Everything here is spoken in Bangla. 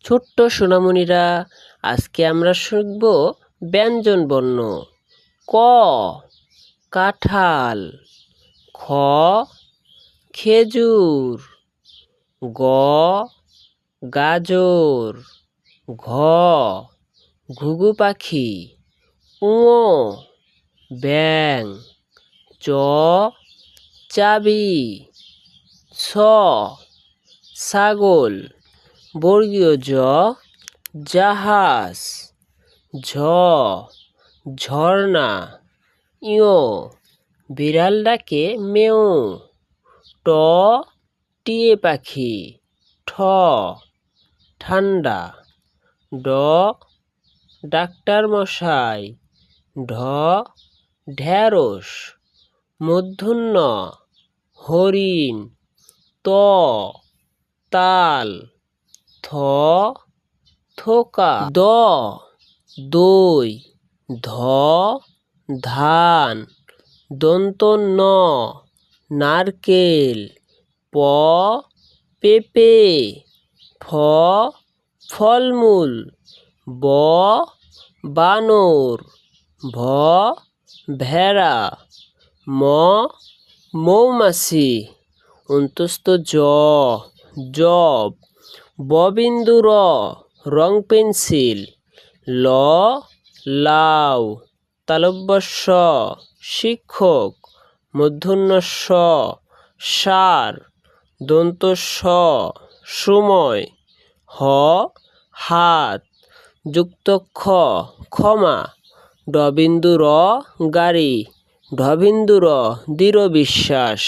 ছোট্ট সোনামণিরা, আজকে আমরা শিখব ব্যঞ্জন বর্ণ। ক কাঁঠাল, খ খেজুর, গ গাজর, ঘ ঘুঘু পাখি, ঙ ব্যাঙ, চ চাবি, ছ ছাগল, বর্গীয় জ জাহাজ, ঝ ঝর্ণা, ইয় বিড়াল ডাকে মেও, ট টিয়ে পাখি, ঠ ঠান্ডা, ড ডাক্তার মশাই, ঢ ঢেঁড়স, মূর্ধন্য হরিণ, ত তাল, থ থোকা, দ দই, ধ ধান, দন্ত ন নারকেল, প পেঁপে, ফ ফলমূল, ব বানর, ভ ভেড়া, ম মৌমাছি, অন্তস্থ জ জব, ববিন্দু র রং পেন্সিল, ল লাউ, তালব্য শ শিক্ষক, মূর্ধন্য ষ সার, দন্ত স সময়, হ হাত, যুক্ত খ ক্ষমা, ডবিন্দু র গাড়ি, ঢবিন্দু র দৃঢ় বিশ্বাস।